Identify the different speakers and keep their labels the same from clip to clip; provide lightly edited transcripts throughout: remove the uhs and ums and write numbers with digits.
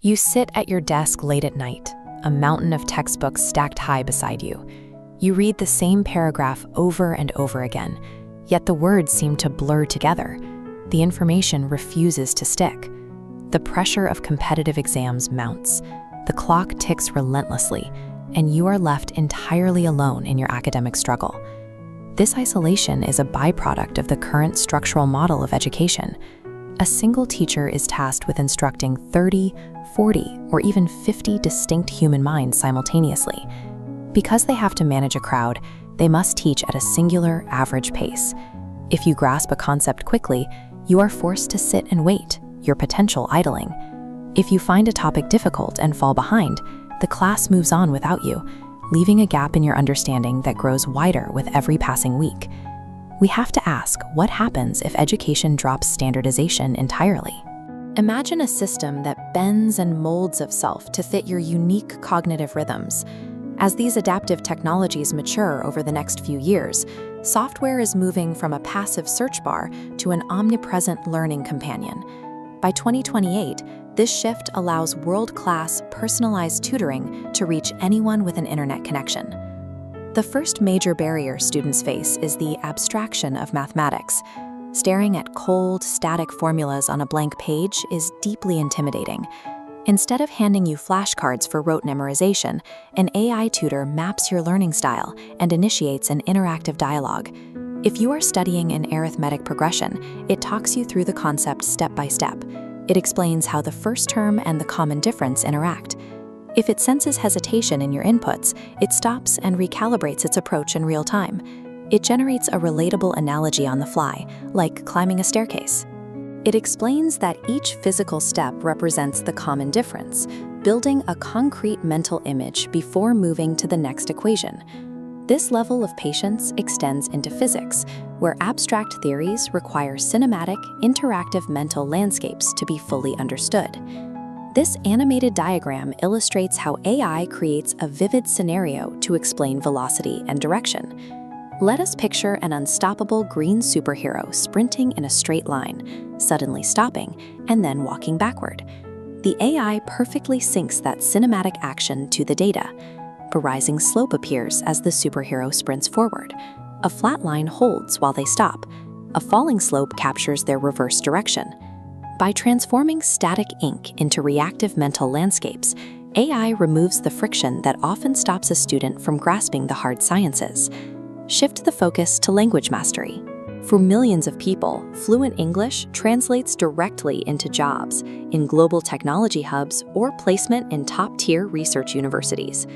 Speaker 1: You sit at your desk late at night, a mountain of textbooks stacked high beside you. You read the same paragraph over and over again, yet the words seem to blur together. The information refuses to stick. The pressure of competitive exams mounts. The clock ticks relentlessly, and you are left entirely alone in your academic struggle. This isolation is a byproduct of the current structural model of education. A single teacher is tasked with instructing 30, 40, or even 50 distinct human minds simultaneously. Because they have to manage a crowd, they must teach at a singular, average pace. If you grasp a concept quickly, you are forced to sit and wait, your potential idling. If you find a topic difficult and fall behind, the class moves on without you, leaving a gap in your understanding that grows wider with every passing week. We have to ask, what happens if education drops standardization entirely? Imagine a system that bends and molds itself to fit your unique cognitive rhythms. As these adaptive technologies mature over the next few years, software is moving from a passive search bar to an omnipresent learning companion. By 2028, this shift allows world-class, personalized tutoring to reach anyone with an internet connection. The first major barrier students face is the abstraction of mathematics. Staring at cold, static formulas on a blank page is deeply intimidating. Instead of handing you flashcards for rote memorization, an AI tutor maps your learning style and initiates an interactive dialogue. If you are studying an arithmetic progression, it talks you through the concept step by step. It explains how the first term and the common difference interact. If it senses hesitation in your inputs, it stops and recalibrates its approach in real time. It generates a relatable analogy on the fly, like climbing a staircase. It explains that each physical step represents the common difference, building a concrete mental image before moving to the next equation. This level of patience extends into physics, where abstract theories require cinematic, interactive mental landscapes to be fully understood. This animated diagram illustrates how AI creates a vivid scenario to explain velocity and direction. Let us picture an unstoppable green superhero sprinting in a straight line, suddenly stopping, and then walking backward. The AI perfectly syncs that cinematic action to the data. A rising slope appears as the superhero sprints forward. A flat line holds while they stop. A falling slope captures their reverse direction. By transforming static ink into reactive mental landscapes, AI removes the friction that often stops a student from grasping the hard sciences. Shift the focus to language mastery. For millions of people, fluent English translates directly into jobs in global technology hubs or placement in top-tier research universities.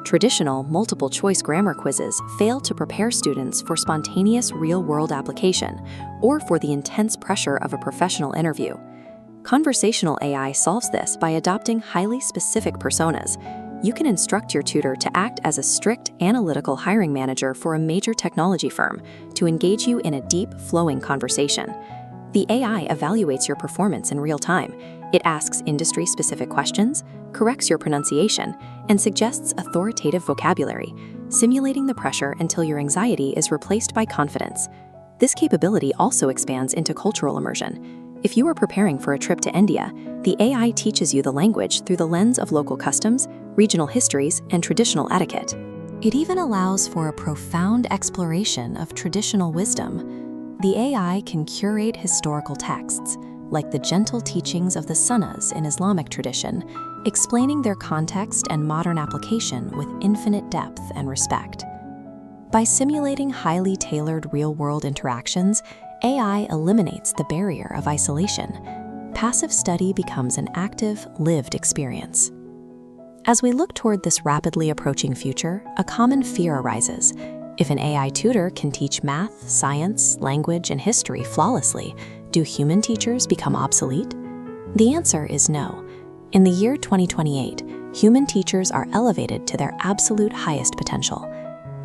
Speaker 1: Traditional multiple-choice grammar quizzes fail to prepare students for spontaneous real-world application or for the intense pressure of a professional interview. Conversational AI solves this by adopting highly specific personas. You can instruct your tutor to act as a strict analytical hiring manager for a major technology firm to engage you in a deep, flowing conversation. The AI evaluates your performance in real time. It asks industry-specific questions, corrects your pronunciation, and suggests authoritative vocabulary, simulating the pressure until your anxiety is replaced by confidence. This capability also expands into cultural immersion. If you are preparing for a trip to India, the AI teaches you the language through the lens of local customs, regional histories, and traditional etiquette. It even allows for a profound exploration of traditional wisdom. The AI can curate historical texts, like the gentle teachings of the Sunnas in Islamic tradition, explaining their context and modern application with infinite depth and respect. By simulating highly tailored real-world interactions, AI eliminates the barrier of isolation. Passive study becomes an active, lived experience. As we look toward this rapidly approaching future, a common fear arises. If an AI tutor can teach math, science, language, and history flawlessly, do human teachers become obsolete? The answer is no. In the year 2028, human teachers are elevated to their absolute highest potential.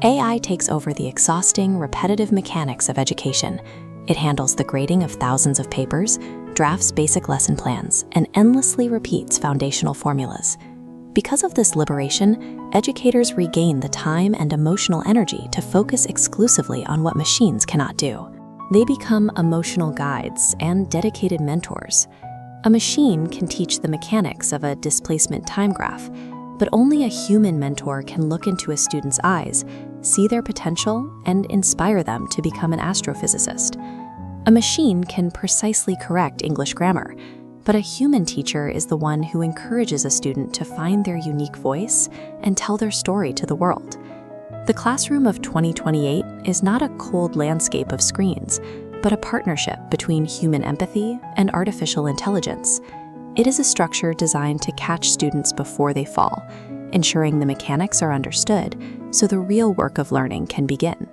Speaker 1: AI takes over the exhausting, repetitive mechanics of education. It handles the grading of thousands of papers, drafts basic lesson plans, and endlessly repeats foundational formulas. Because of this liberation, educators regain the time and emotional energy to focus exclusively on what machines cannot do. They become emotional guides and dedicated mentors. A machine can teach the mechanics of a displacement time graph, but only a human mentor can look into a student's eyes, see their potential, and inspire them to become an astrophysicist. A machine can precisely correct English grammar, but a human teacher is the one who encourages a student to find their unique voice and tell their story to the world. The classroom of 2028 is not a cold landscape of screens, but a partnership between human empathy and artificial intelligence. It is a structure designed to catch students before they fall, ensuring the mechanics are understood so the real work of learning can begin.